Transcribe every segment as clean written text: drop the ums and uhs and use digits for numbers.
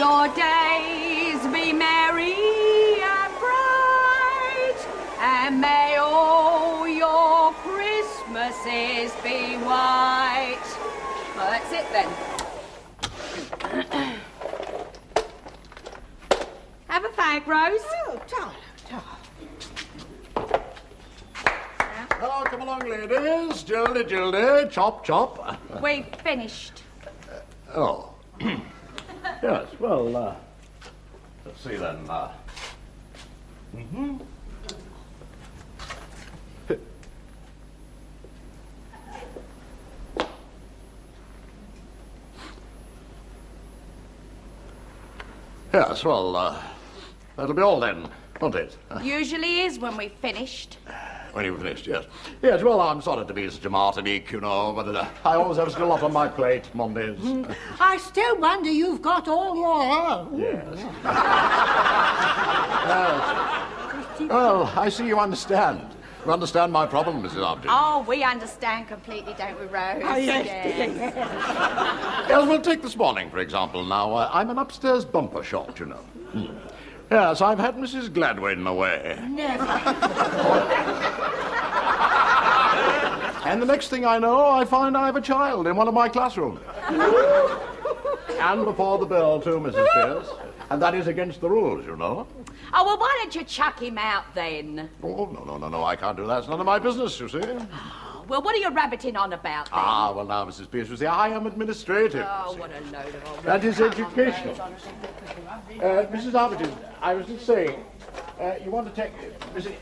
your days be merry and bright, and may all your Christmases be white. Well, that's it then. Have a fag, Rose. Oh, Tom. Oh, come along, ladies. Gildy, Gildy. Chop, chop. We've finished. Oh. Yes, well, let's see then. Yes, well, that'll be all then, won't it? Usually is when we've finished. When you've finished, yes. Yes, well, I'm sorry to be such a martinique, you know, but I always have still a lot on my plate Mondays. I still wonder you've got all your hair. Yes. Yes. Well, I see you understand. You understand my problem, Mrs. Upton. Oh, we understand completely, don't we, Rose? Oh, yes. Yes, well, take this morning, for example. Now, I'm an upstairs bumper shop, you know. Yes, I've had Mrs. Gladwin away. Never. And the next thing I know, I find I have a child in one of my classrooms. And before the bell, too, Mrs. Pierce. And that is against the rules, you know. Oh, well, why don't you chuck him out then? Oh, no, I can't do that. It's none of my business, you see. Well, what are you rabbiting on about then? Ah, well, now, Mrs. Pierce, you see, I am administrative. Oh, what a load of old... That is educational. Mrs. Armitage, I was just saying, you want to take... Mrs.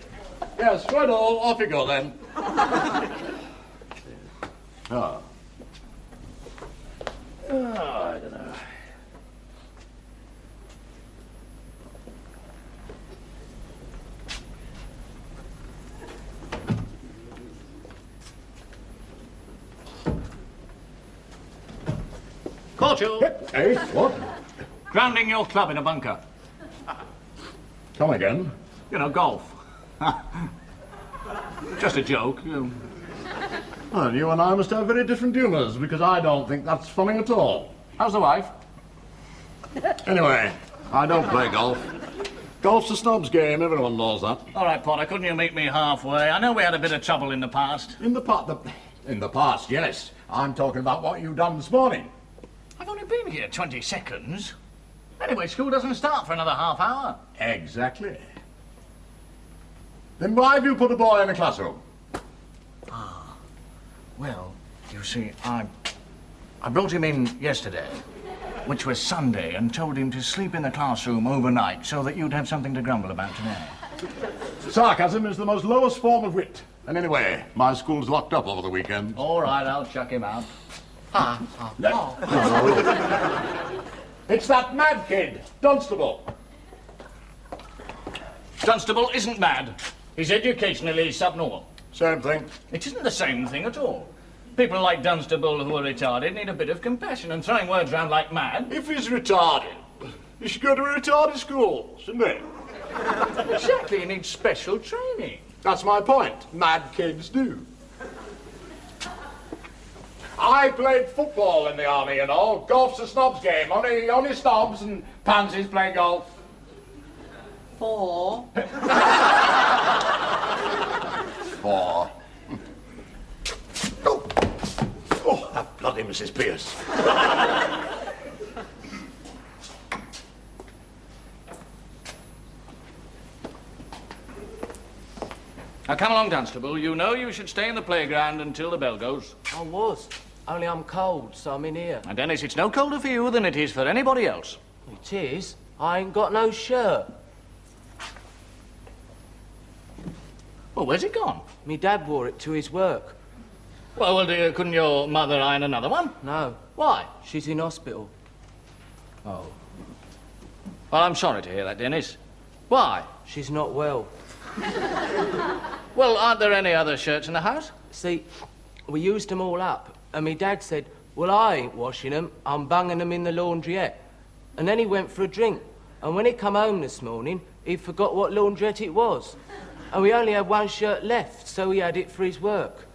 Yes, right all. Off you go, then. Oh. Oh, I don't know. Caught you. Hey, what? Grounding your club in a bunker. Come again? You know, golf. Just a joke. Well, you and I must have very different humours, because I don't think that's funny at all. How's the wife? Anyway, I don't play golf. Golf's a snob's game, everyone knows that. All right, Potter, couldn't you meet me halfway? I know we had a bit of trouble in the past. In the past, yes. I'm talking about what you've done this morning. I've only been here 20 seconds. Anyway, school doesn't start for another half hour. Exactly. Then why have you put a boy in a classroom? Well, you see, I brought him in yesterday, which was Sunday, and told him to sleep in the classroom overnight so that you'd have something to grumble about today. Sarcasm is the most lowest form of wit. And anyway, my school's locked up over the weekend. All right, I'll chuck him out. It's that mad kid, Dunstable. Dunstable isn't mad. He's educationally subnormal. Same thing. It isn't the same thing at all. People like Dunstable who are retarded need a bit of compassion, and throwing words around like mad... If he's retarded, he should go to a retarded school, shouldn't he? Exactly, he needs special training. That's my point. Mad kids do. I played football in the army, you know. Golf's a snob's game. Only snobs and pansies play golf. 4. 4. Oh, that bloody Mrs. Pierce. Now come along, Dunstable. You know you should stay in the playground until the bell goes. I was. Only I'm cold, so I'm in here. And Dennis, it's no colder for you than it is for anybody else. It is. I ain't got no shirt. Well, where's it gone? Me dad wore it to his work. Well, dear, couldn't your mother iron another one? No. Why? She's in hospital. Oh. Well, I'm sorry to hear that, Dennis. Why? She's not well. Well, aren't there any other shirts in the house? See, we used them all up, and me dad said, well, I ain't washing them, I'm bunging them in the laundrette. And then he went for a drink, and when he come home this morning, he forgot what laundrette it was. And we only had one shirt left, so he had it for his work.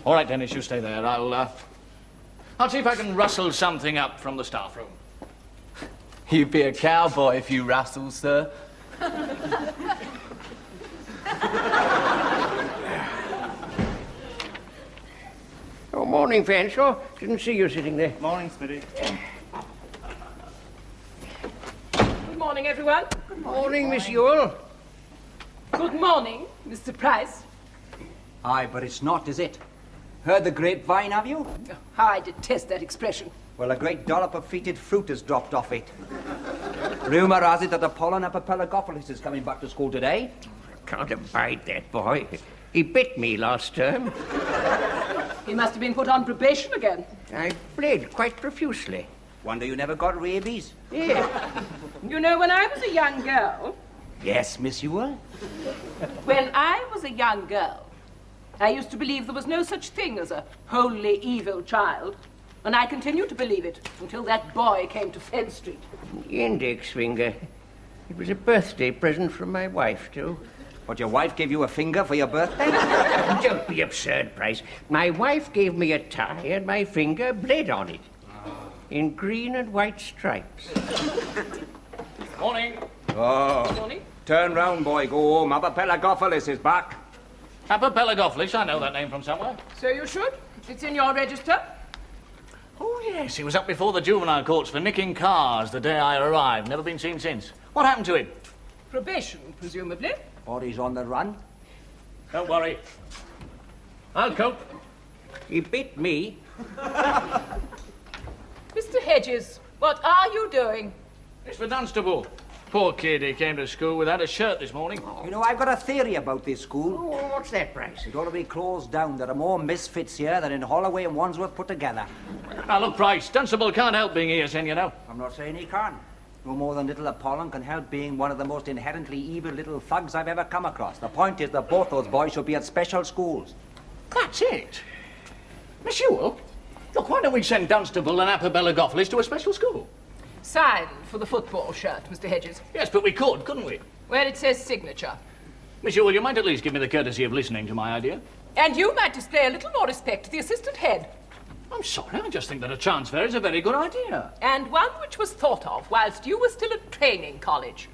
All right, Dennis, you stay there. I'll I'll see if I can rustle something up from the staff room. You'd be a cowboy if you rustled, sir. Oh, morning, Fanshawe. Didn't see you sitting there. Morning, Smitty. Good morning, everyone. Morning, Miss Ewell. Good morning, Mr. Price. Aye, but it's not, is it? Heard the grapevine, have you? How I detest that expression. Well, a great dollop of fetid fruit has dropped off it. Rumour has it that the pollen Apopelagophilis is coming back to school today. Can't abide that boy. He bit me last term. He must have been put on probation again. I bled quite profusely. Wonder you never got rabies. Yeah. You know, when I was a young girl, Yes, Miss Ewell? when I was a young girl, I used to believe there was no such thing as a wholly evil child. And I continued to believe it until that boy came to Fed Street. Index finger. It was a birthday present from my wife, too. But your wife gave you a finger for your birthday? Don't be absurd, Price. My wife gave me a tie and my finger bled on it. In green and white stripes. Morning. Oh. Morning. Turn round, boy. Go home. Apopelagophilis is back. Apopelagophilis, I know that name from somewhere. So you should. It's in your register. Oh, yes, he was up before the juvenile courts for nicking cars the day I arrived. Never been seen since. What happened to him? Probation, presumably. Or he's on the run. Don't worry. I'll cope. He bit me. Mr. Hedges, what are you doing? It's for Dunstable. Poor kid, he came to school without a shirt this morning. You know, I've got a theory about this school. Oh, what's that, Price? It ought to be closed down. There are more misfits here than in Holloway and Wandsworth put together. Now, look, Price, Dunstable can't help being ESN, you know. I'm not saying he can. No more than little Apollon can help being one of the most inherently evil little thugs I've ever come across. The point is that both those boys should be at special schools. That's it. Miss Ewell, look, why don't we send Dunstable and Apopelagophilis to a special school? Sign for the football shirt, Mr. Hedges. Yes, but we could, couldn't we? Where it says signature. Miss Ewell, you might at least give me the courtesy of listening to my idea. And you might display a little more respect to the assistant head. I'm sorry, I just think that a transfer is a very good idea. And one which was thought of whilst you were still at training college.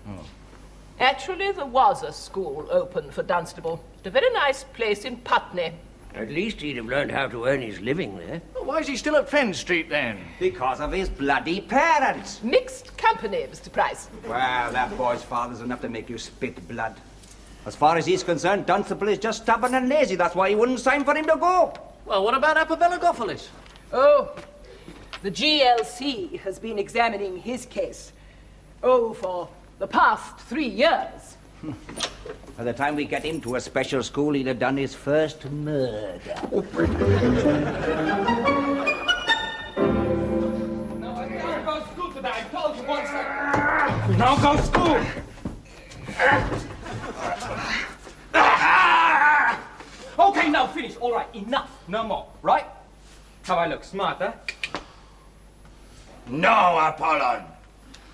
Actually, there was a school open for Dunstable. It's a very nice place in Putney. At least he'd have learned how to earn his living there. Well, why is he still at Fenn Street, then? Because of his bloody parents. Mixed company, Mr. Price. Well, that boy's father's enough to make you spit blood. As far as he's concerned, Dunstable is just stubborn and lazy. That's why he wouldn't sign for him to go. Well, what about Apopelagophilis? Oh, the GLC has been examining his case. Oh, for the past 3 years. By the time we get him to a special school, he'll have done his first murder. No, I can't go to school today. I told you once. Now go school! Okay, now finish. All right, enough. No more. Right? How I look? Smart, huh? No, Apollon.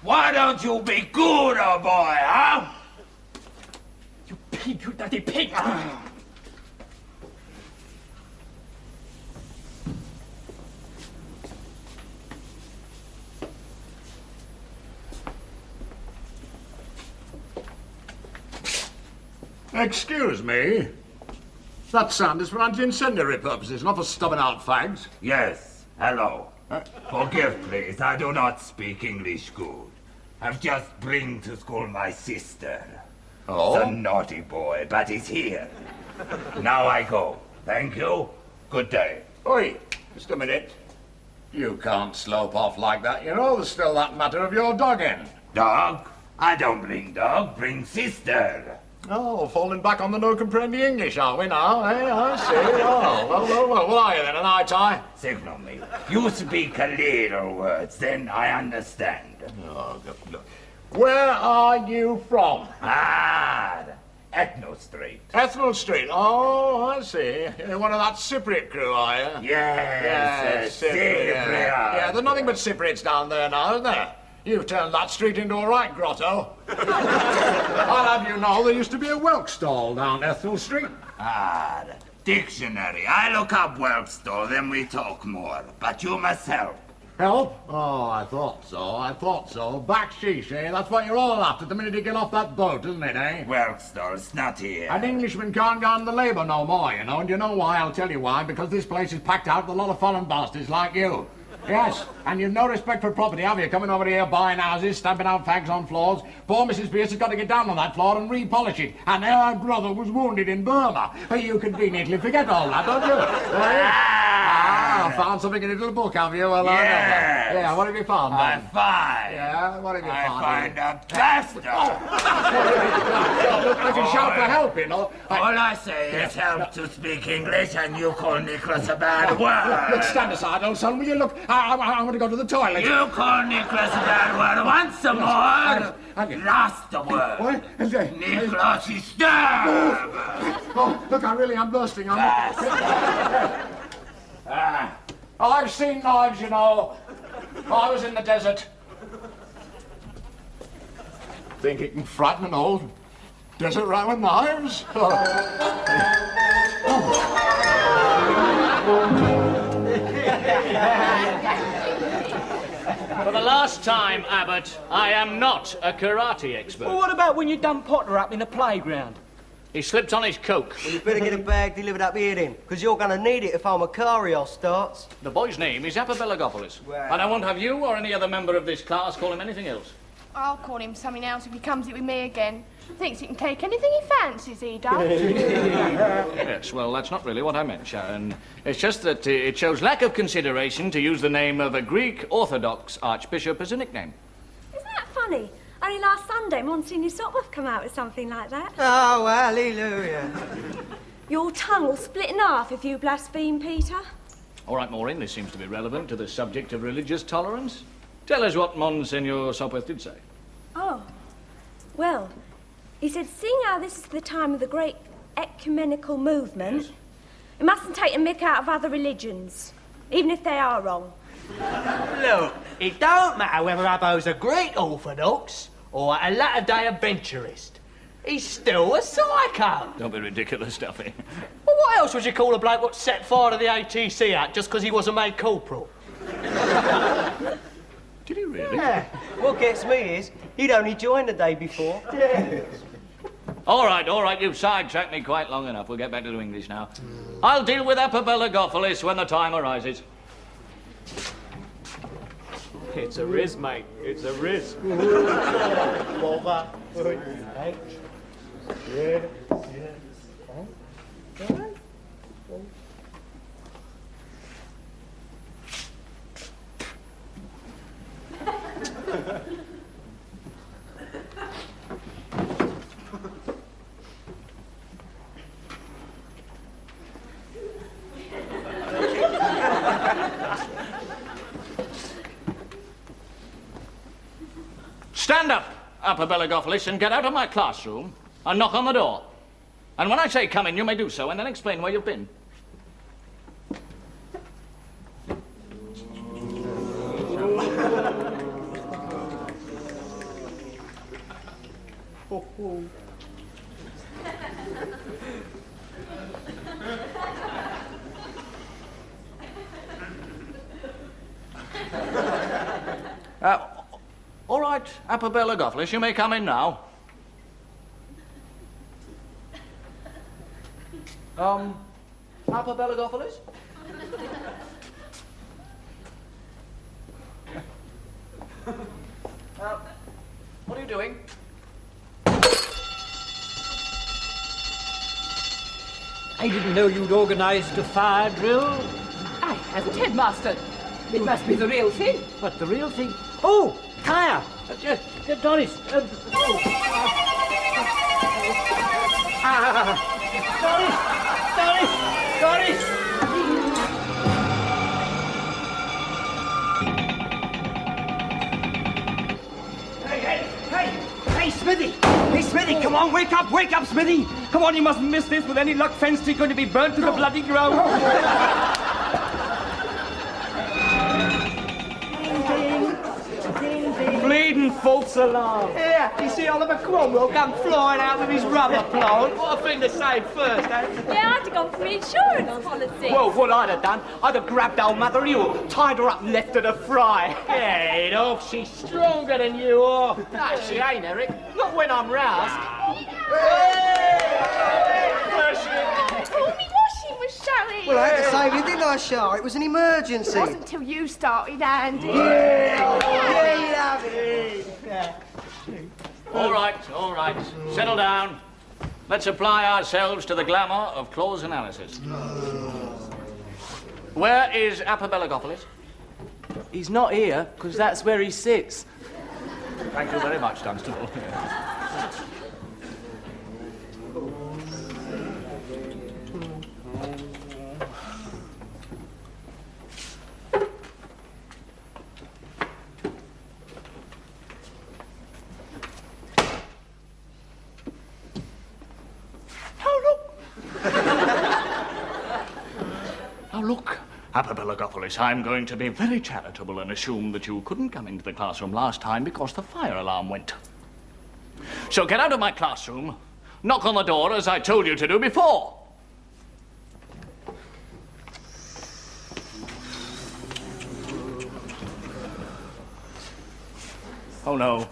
Why don't you be good, old boy, huh? You pig, you dirty pig. Excuse me. That sand is for anti-incendiary purposes, not for stubbing out fags. Yes, hello. Forgive, please, I do not speak English good. I've just bring to school my sister. Oh? The naughty boy, but he's here. Now I go. Thank you. Good day. Oi, just a minute. You can't slope off like that, you know. There's still that matter of your dogging. Dog? I don't bring dog, bring sister. Oh, falling back on the no comprendi English, are we now? Eh, I see. Oh, well, what are you then, an eye tie? Signal me. You speak a little words, then I understand. Oh, look. Where are you from? Ah, Ethno Street. Ethel Street. Oh, I see. You're one of that Cypriot crew, are you? Yes, Cypriot. Yeah, there's nothing but Cypriots down there now, isn't there? You've turned that street into a right grotto. I'll have you know there used to be a whelk stall down Ethel Street. Ah, Dictionary. I look up Whelpstall, then we talk more. But you must help. Help? Oh, I thought so. Back sheesh, eh? That's what you're all after the minute you get off that boat, isn't it, eh? Whelpstall's not here. An Englishman can't go on the labour no more, you know. And you know why? I'll tell you why. Because this place is packed out with a lot of foreign bastards like you. Yes, and you've no respect for property, have you? Coming over here, buying houses, stamping out fags on floors. Poor Mrs. Pierce has got to get down on that floor and repolish it. And her brother was wounded in Burma. You conveniently forget all that, don't you? Found something in a little book, have you? Well, yes. Yeah, what have you found, I then? find. Yeah, what have you found? I find a bastard. Look like you shout for help, you know. All I say is help to speak English, and you call Nicholas a bad word. Look, stand aside, old son, will you? Look, I'm going to go to the toilet. You call Nicholas a bad word once more. Lost the word. What? Nicholas is dead. Oh, look, I really am bursting. I've seen knives, you know. I was in the desert. Think it can frighten an old desert rat with knives? For the last time, Abbott, I am not a karate expert. Well, what about when you dump Potter up in a playground? He slipped on his coke. Well, you better get a bag delivered up here then, because you're going to need it if our Macario starts. The boy's name is Apabelagopoulos. Well. And I won't have you or any other member of this class call him anything else. I'll call him something else if he comes it with me again. Thinks he can take anything he fancies, he does. Yes, well, that's not really what I meant, Sharon. It's just that it shows lack of consideration to use the name of a Greek Orthodox archbishop as a nickname. Isn't that funny? Only last Sunday, Monsignor Sopwith come out with something like that. Oh, hallelujah. Your tongue will split in half if you blaspheme, Peter. All right, Maureen, this seems to be relevant to the subject of religious tolerance. Tell us what Monsignor Sopwith did say. Oh, well, he said, seeing how this is the time of the great ecumenical movement, it mustn't take a mick out of other religions, even if they are wrong. Look, it don't matter whether Abbo's a Greek Orthodox or a latter-day adventurist. He's still a psycho. Don't be ridiculous, Duffy. Well, what else would you call a bloke what set fire to the ATC Act just because he wasn't made corporal? Did he really? Yeah. What gets me is, he'd only joined the day before. All right, you've sidetracked me quite long enough. We'll get back to the English now. I'll deal with Apabelagopoulos when the time arises. It's a riz, mate. It's a riz. Stand up, Apabelagopoulos, and get out of my classroom and knock on the door. And when I say come in, you may do so, and then explain where you've been. All right, Apabelagopoulos, you may come in now. Apabelagopoulos? What are you doing? I didn't know you'd organised a fire drill. I haven't, Headmaster. It must be the real thing. What, the real thing? Oh, Claire! Doris! Doris! Hey, Smithy! Hey, Smithy, come on, wake up, Smithy! Come on, you mustn't miss this. With any luck, Fence Street going to be burnt to the bloody ground. bleeding false alarm. Yeah, you see Oliver Cromwell come flying out with his rubber plant? What a thing to say first, eh? Yeah, I'd have gone for insurance policy. Well, what I'd have done, I'd have grabbed old Mother Ewell, tied her up and left her to fry. Get off, she's stronger than you are. No, she ain't, Eric. Not when I'm roused. Oh, me washing was showing. Well, I had to save you, didn't I, Char? It was an emergency. It wasn't until you started, Andy. All right. Settle down. Let's apply ourselves to the glamour of clause analysis. Where is Apabelagopoulos? He's not here, because that's where he sits. Thank you very much, Dunstable. Now look, Apabelagopoulos, I'm going to be very charitable and assume that you couldn't come into the classroom last time because the fire alarm went. So get out of my classroom, knock on the door as I told you to do before. Oh no.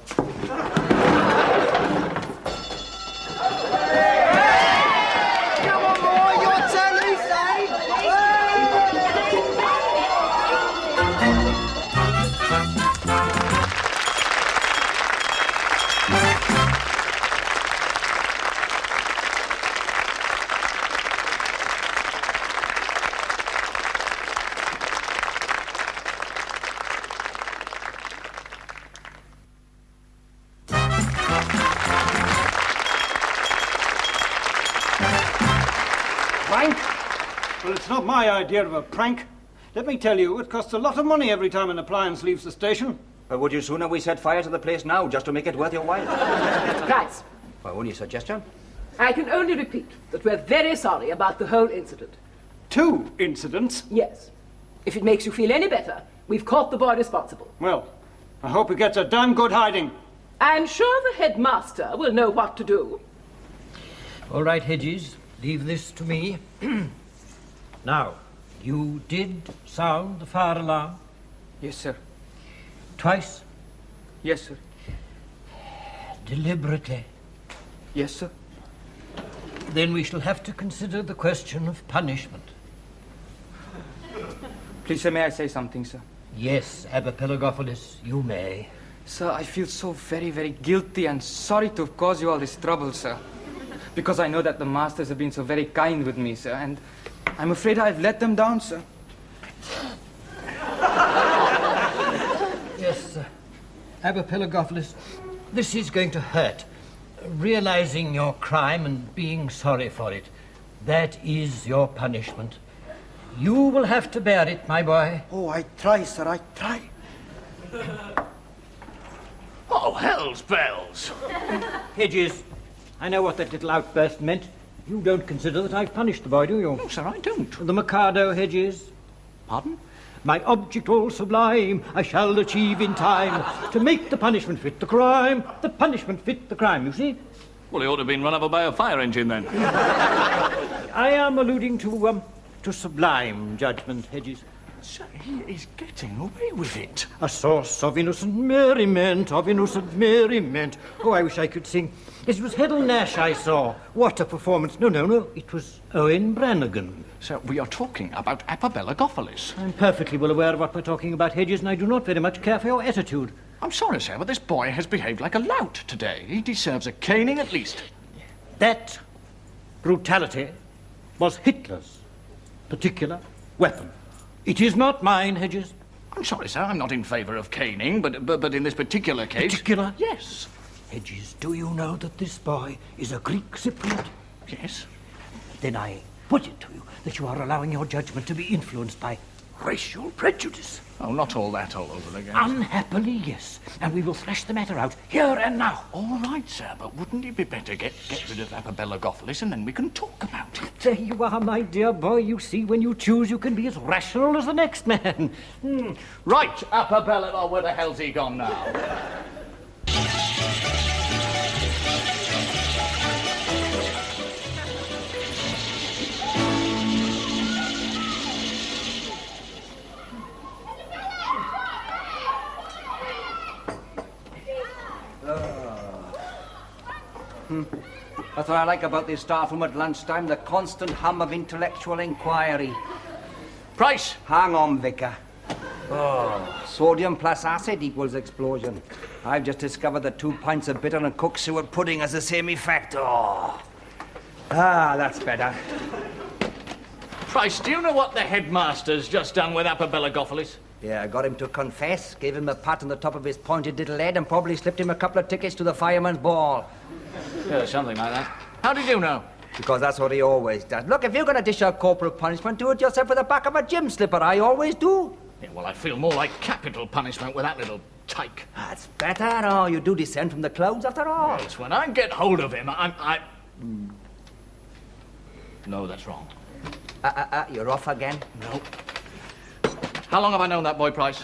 Well, it's not my idea of a prank. Let me tell you, it costs a lot of money every time an appliance leaves the station. But would you sooner we set fire to the place now, just to make it worth your while? Mr. Price, Well, only a suggestion. I can only repeat that we're very sorry about the whole incident. 2 incidents? Yes. If it makes you feel any better, we've caught the boy responsible. Well, I hope he gets a damn good hiding. I'm sure the headmaster will know what to do. All right, Hedges, leave this to me. Now, you did sound the fire alarm? Yes, sir. Twice? Yes, sir. Deliberately? Yes, sir. Then we shall have to consider the question of punishment. Please, sir, may I say something, sir? Yes, Apabelagopoulos, you may. Sir, I feel so very, very guilty and sorry to have caused you all this trouble, sir. Because I know that the masters have been so very kind with me, sir, and I'm afraid I've let them down, sir. Yes, Apabelagopoulos, this is going to hurt. Realizing your crime and being sorry for it, that is your punishment. You will have to bear it, my boy. Oh, I try, sir, I try. Oh, hell's bells. Hedges, I know what that little outburst meant. You don't consider that I've punished the boy, do you? No, sir, I don't. The Mikado, Hedges. Pardon? My object all sublime I shall achieve in time, to make the punishment fit the crime, the punishment fit the crime, you see? Well, he ought to have been run over by a fire engine, then. I am alluding to sublime judgment, Hedges. Sir, he is getting away with it. A source of innocent merriment, of innocent merriment. Oh, I wish I could sing. It was Heddle Nash I saw. What a performance. No, it was Owen Brannigan. Sir, we are talking about Apabelagopoulos. I'm perfectly well aware of what we're talking about, Hedges, and I do not very much care for your attitude. I'm sorry, sir, but this boy has behaved like a lout today. He deserves a caning at least. That brutality was Hitler's particular weapon. It is not mine, Hedges. I'm sorry, sir, I'm not in favour of caning, but in this particular case... Particular? Yes. Hedges, do you know that this boy is a Greek Cypriot? Yes. Then I put it to you that you are allowing your judgment to be influenced by racial prejudice. Oh, not all that all over again. Unhappily, yes. And we will thrash the matter out here and now. All right, sir, but wouldn't it be better get rid of Apabelagopoulos and then we can talk about it? There you are, my dear boy. You see, when you choose, you can be as rational as the next man. Right, Apabella, oh, where the hell's he gone now? That's what I like about this staff room at lunchtime, the constant hum of intellectual inquiry. Price! Hang on, Vicar. Oh, sodium plus acid equals explosion. I've just discovered that 2 pints of bitter and cooked suet pudding has the same effect. Oh. Ah, that's better. Price, do you know what the headmaster's just done with Apabelagophilis? Yeah, I got him to confess, gave him a pat on the top of his pointed little head, and probably slipped him a couple of tickets to the fireman's ball. Yeah, something like that. How did you know? Because that's what he always does. Look, if you're going to dish out corporal punishment, do it yourself with the back of a gym slipper. I always do. Yeah, well, I feel more like capital punishment with that little tyke. That's better. Oh, you do descend from the clouds after all. Yes, when I get hold of him, No, that's wrong. You're off again? No. How long have I known that boy, Price?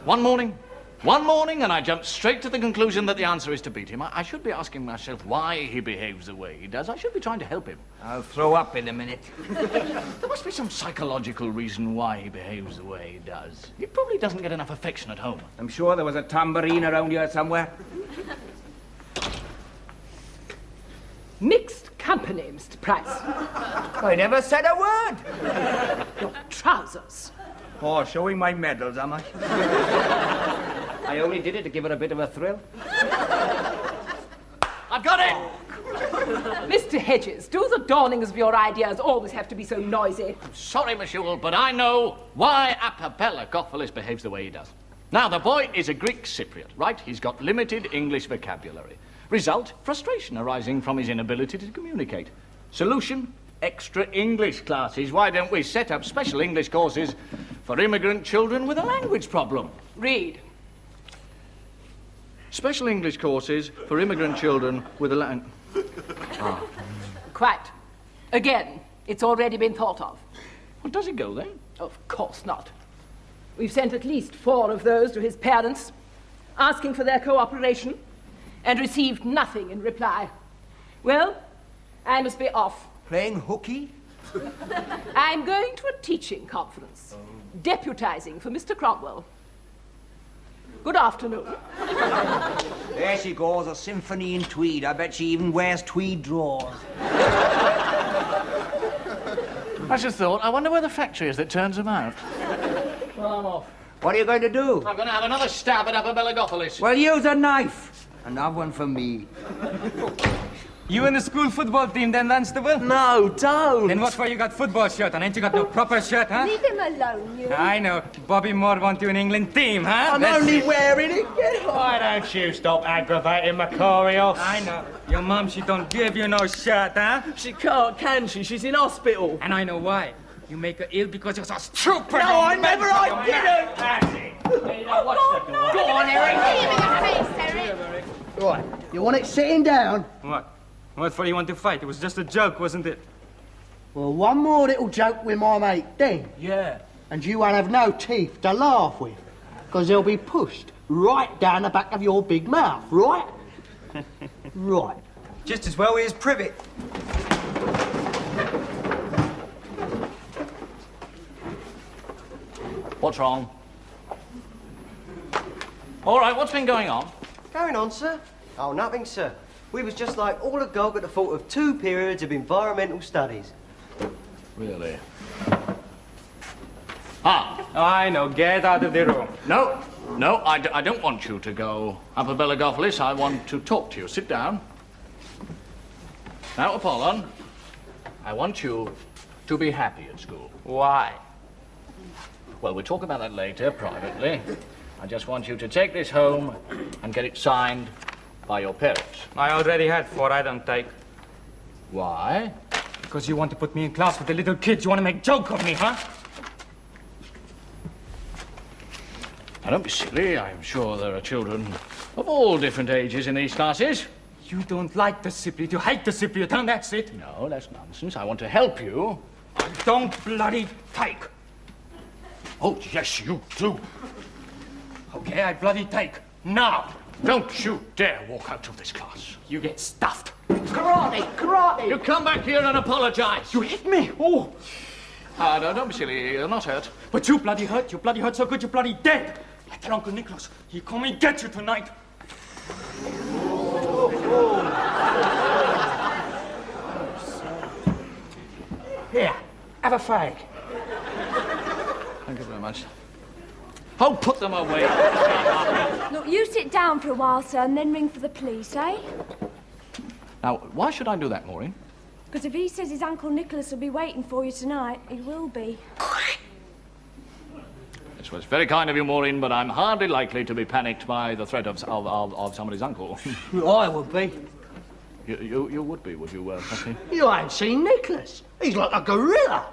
One morning, and I jumped straight to the conclusion that the answer is to beat him. I should be asking myself why he behaves the way he does. I should be trying to help him. I'll throw up in a minute. There must be some psychological reason why he behaves the way he does. He probably doesn't get enough affection at home. I'm sure there was a tambourine around here somewhere. Mixed company, Mr. Price. I never said a word. Your trousers. Oh, showing my medals, am I? I only did it to give it a bit of a thrill. I've got it! Mr. Hedges, do the dawnings of your ideas always have to be so noisy? I'm sorry, Monsieur, but I know why Apabelagophilis behaves the way he does. Now, the boy is a Greek Cypriot, right? He's got limited English vocabulary. Result, frustration arising from his inability to communicate. Solution, extra English classes. Why don't we set up special English courses for immigrant children with a language problem? Read. Special English courses for immigrant children with a Quite. Again, it's already been thought of. Well, does it go then? Of course not. We've sent at least 4 of those to his parents, asking for their cooperation, and received nothing in reply. Well, I must be off. Playing hooky? I'm going to a teaching conference, deputizing for Mr. Cromwell. Good afternoon. There she goes, a symphony in tweed. I bet she even wears tweed drawers. I just thought, I wonder where the factory is that turns them out. Well, I'm off. What are you going to do? I'm going to have another stab at Apabelagophilis. Well, use a knife. And have one for me. You in the school football team then, Dunstable? No, don't. Then what for you got football shirt on? Ain't you got no proper shirt, huh? Leave him alone, you. I know. Bobby Moore want you in England team, huh? I'm only wearing it. Get on. Why don't you stop aggravating Macarios? I know. Your mum, she don't give you no shirt, huh? She can't, can she? She's in hospital. And I know why. You make her ill because you're so stupid. No, I didn't. That's it. Hey, now watch the door. Go on, Eric. Right, you want it sitting down? What? What for you want to fight? It was just a joke, wasn't it? Well, one more little joke with my mate, then. Yeah. And you won't have no teeth to laugh with, because they'll be pushed right down the back of your big mouth, right? Right. Just as well as privet. What's wrong? All right, what's been going on? Going on, sir? Oh, nothing, sir. We was just like all agog at the thought of 2 periods of environmental studies. Really? Ah. I know. Get out of the room. No, I don't want you to go. Apabelagophilis, I want to talk to you. Sit down. Now, Apollon, I want you to be happy at school. Why? Well, we'll talk about that later, privately. I just want you to take this home and get it signed by your parents. I already had 4 I don't take. Why? Because you want to put me in class with the little kids. You want to make joke of me, huh? Now, don't be silly. I'm sure there are children of all different ages in these classes. You don't like the Cypriot. You hate the Cypriot, huh? That's it. No, that's nonsense. I want to help you. I don't bloody take. Oh, yes, you do. Okay, I bloody take. Now. Don't you dare walk out of this class. You get stuffed. Karate! You come back here and apologize. You hit me. Oh. No, don't be silly. You're not hurt. But you bloody hurt. You bloody hurt so good you're bloody dead. Like your Uncle Nicholas. He come and get you tonight. Here, have a fag. Thank you very much. Oh, put them away. Look, you sit down for a while, sir, and then ring for the police, eh? Now, why should I do that, Maureen? Because if he says his Uncle Nicholas will be waiting for you tonight, he will be. This was very kind of you, Maureen, but I'm hardly likely to be panicked by the threat of somebody's uncle. I would be. You would be, would you, Puffy? You ain't seen Nicholas. He's like a gorilla.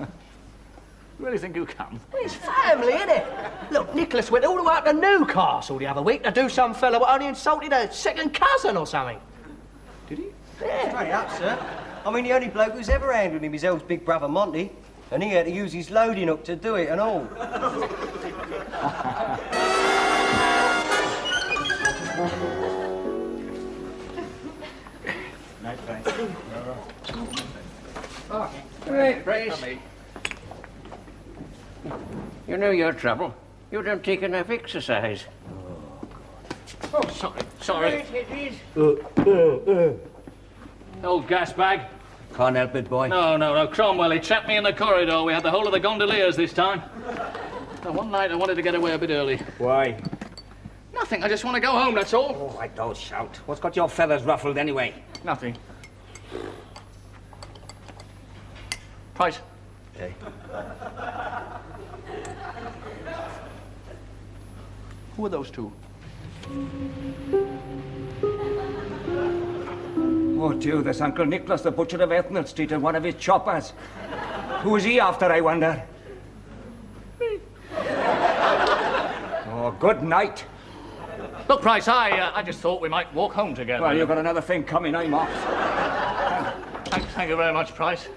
You really think you can? It's family, innit? Look, Nicholas went all the way up to Newcastle the other week to do some fella what only insulted a second cousin or something. Did he? Yeah. Straight up, sir. I mean, the only bloke who's ever handled him is El's big brother Monty, and he had to use his loading hook to do it and all. Nice, thanks. Right, Brace. You know your trouble. You don't take enough exercise. Oh, sorry. Right, it is. Old gas bag. Can't help it, boy. No, Cromwell, he trapped me in the corridor. We had the whole of the gondoliers this time. Now, one night I wanted to get away a bit early. Why? Nothing, I just want to go home, that's all. Oh, I don't shout. What's got your feathers ruffled anyway? Nothing. Price. Hey. Who are those two? Oh, dear, there's Uncle Nicholas, the butcher of Ethel Street, and one of his choppers. Who is he after, I wonder? Oh, good night. Look, Price, I just thought we might walk home together. Well, you've got another thing coming, I'm off. Thank you very much, Price.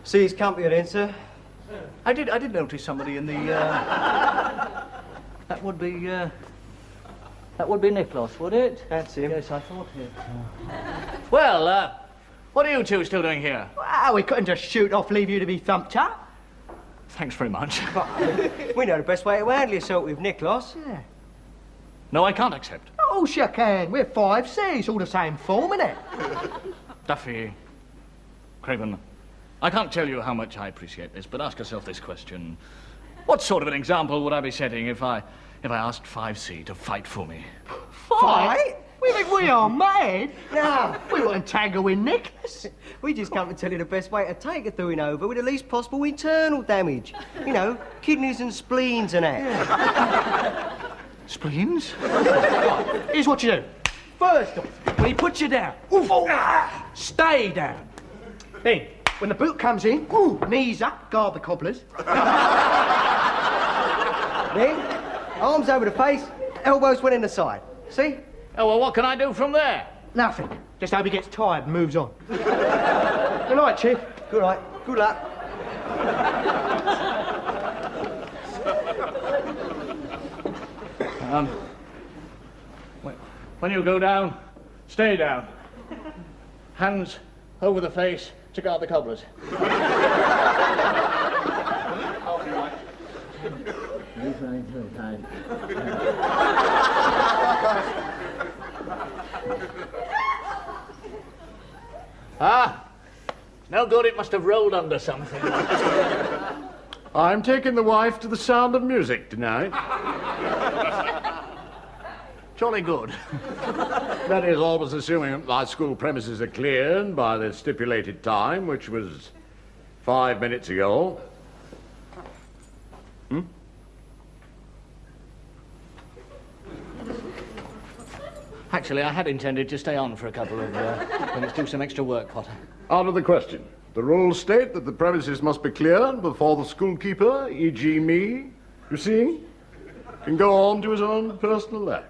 See his company then, sir? I did notice somebody in the, that would be Nicholas, would it? That's him. Yes, I thought him. Well, what are you two still doing here? Well, we couldn't just shoot off, leave you to be thumped up. Thanks very much. We know the best way to handle yourself with Nicholas. Yeah. No, I can't accept. Oh, you can. We're 5Cs, all the same form, innit? Duffy, Craven, I can't tell you how much I appreciate this, but ask yourself this question. What sort of an example would I be setting if I asked 5C to fight for me? Fight? We think we are mad. No, we wouldn't tangle with Nicholas. We just come to tell you the best way to take a doing over with the least possible internal damage. You know, kidneys and spleens and that. Yeah. Spleens? Right, here's what you do. First off, when he puts you down, stay down. Then, when the boot comes in, knees up, guard the cobblers. Then, arms over the face, elbows went in the side. See? Oh, well, what can I do from there? Nothing. Just hope he gets tired and moves on. Good night, Chief. Good night. Good luck. When you go down, stay down. Hands over the face to guard the cobblers. No good, it must have rolled under something. I'm taking the wife to the Sound of Music tonight. Jolly good. That is, always assuming my school premises are cleared by the stipulated time, which was 5 minutes ago. actually, I had intended to stay on for a couple of minutes, do some extra work, Potter. Out of the question. The rules state that the premises must be cleared before the schoolkeeper, e.g. me, you see, can go on to his own personal life.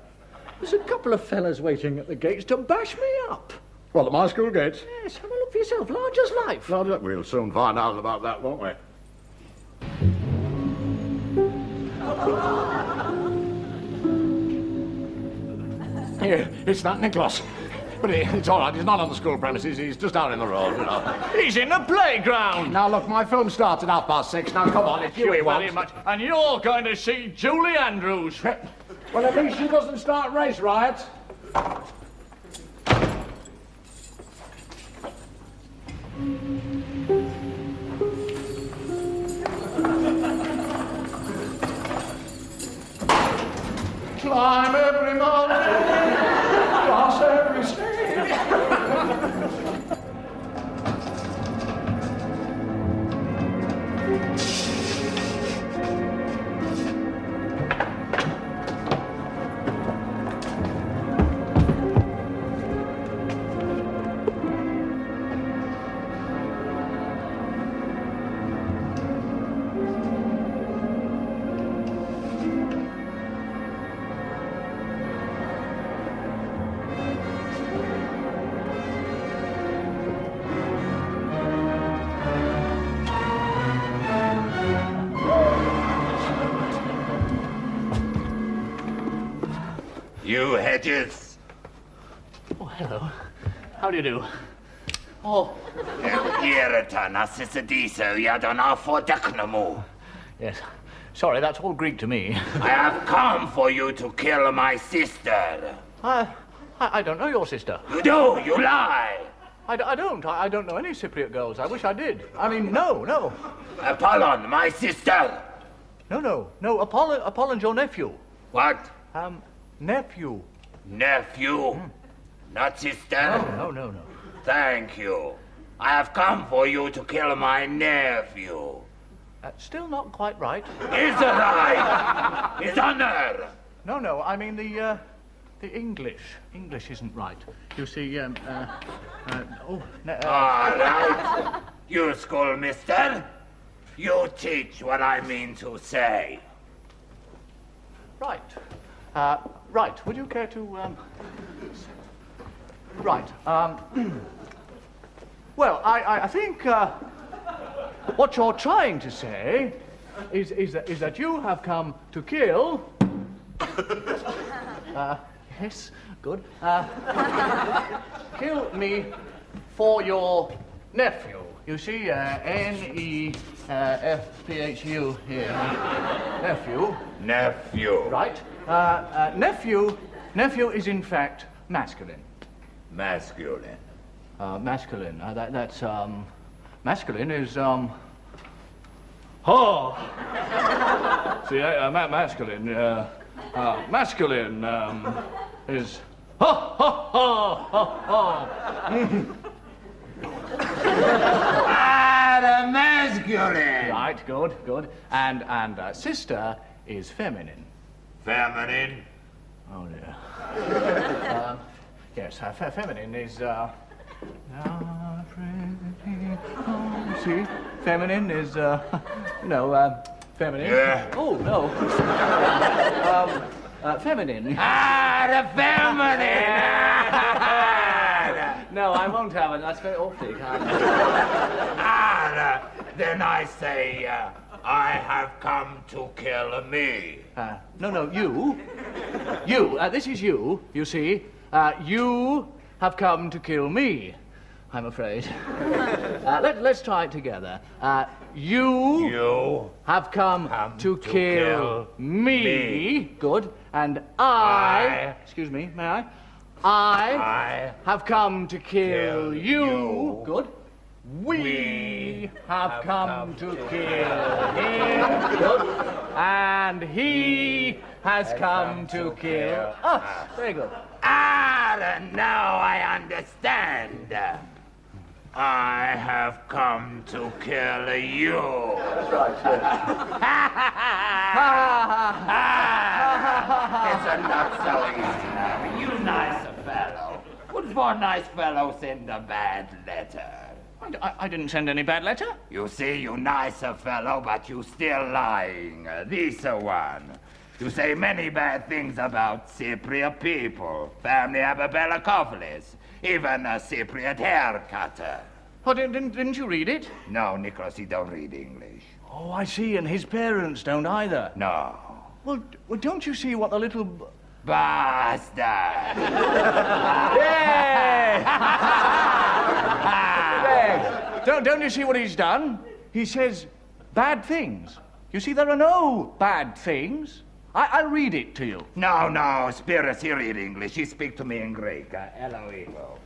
There's a couple of fellas waiting at the gates to bash me up. Well, at my school gates? Yes, have a look for yourself. Large as life. We'll soon find out about that, won't we? Here, it's that Nicholas. But it's all right, he's not on the school premises, he's just out in the road, you know. He's in the playground! Now, look, my film starts at 6:30. Now, come on, it's you he very wants. much. And you're going to see Julie Andrews. Well, at least she doesn't start race riots. Climb every mountain, cross every stream. You Hedges. Oh, hello. How do you do? Oh. Yes. Sorry, that's all Greek to me. I have come for you to kill my sister. I don't know your sister. You do, you lie. I don't. I don't know any Cypriot girls. I wish I did. I mean, no. Apollon, my sister. No. Apollon's your nephew. What? Nephew. Nephew? Not sister? No. Thank you. I have come for you to kill my nephew. Still not quite right. Is it right? His honor. No. I mean the English. English isn't right. You see, All right. You schoolmister. You teach what I mean to say. Right. Right. Would you care to, Right. Well, I think, what you're trying to say is that you have come to kill... yes, good. Kill me for your nephew. You see, N-E-F-P-H-U here. Nephew. Nephew. Right. Nephew is in fact masculine. Masculine. Masculine. That's masculine is See, masculine. Masculine is The masculine. Right. Good. And sister is feminine. Feminine. Oh dear. Yes, feminine is see, feminine is feminine. Yeah. Oh no. Feminine. The feminine. No, I won't have it. That's very awfully kind. Then I say, I have come to kill me. No, you. This is you. You see, you have come to kill me. I'm afraid. Let's try it together. You have come to kill me. Good. And I. Excuse me. May I? I have come to kill you. Good. We have come to kill him. Good. And he has come to kill us. Very good. Now I understand. I have come to kill you. That's right, yes. It's not so easy now. You nice for nice fellow send a bad letter? I didn't send any bad letter. You see, you nicer fellow, but you still lying. This one. You say many bad things about Cypriot people. Family Ababella Kovlis. Even a Cypriot hair cutter. Oh, didn't you read it? No, Nicholas, he don't read English. Oh, I see, and his parents don't either. No. Well, don't you see what the little... Bastard! Yes! Don't you see what he's done? He says bad things. You see, there are no bad things. I'll read it to you. No, Spiros, he read English. He speak to me in Greek. Elohimo.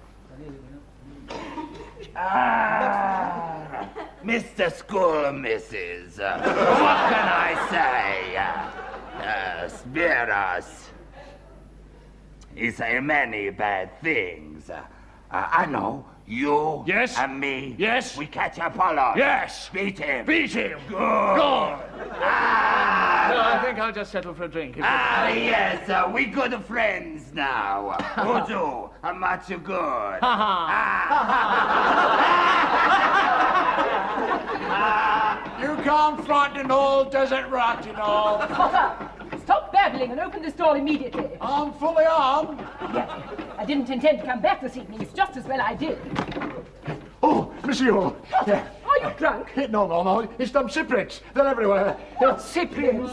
Mr. School Mrs. What can I say? Spiros. He say many bad things. I know. You yes. and me. Yes. We catch Apollo. Yes. Beat him. Beat him. Good. No, I think I'll just settle for a drink. Yes. We good friends now. Uzu, much good. You can't front an old desert rat, you know. Potter, stop babbling and open this door immediately. I'm fully armed. Yes, I didn't intend to come back this evening. It's just as well I did. Oh, monsieur. Potter, are you drunk? No. It's them Cypriots. They're everywhere. Cyprians.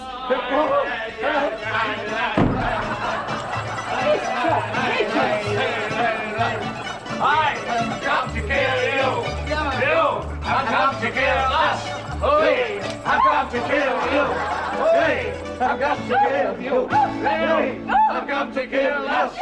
I've come to kill you. You have come to kill us. We have come to kill you. We have come to kill you. You have come to kill us.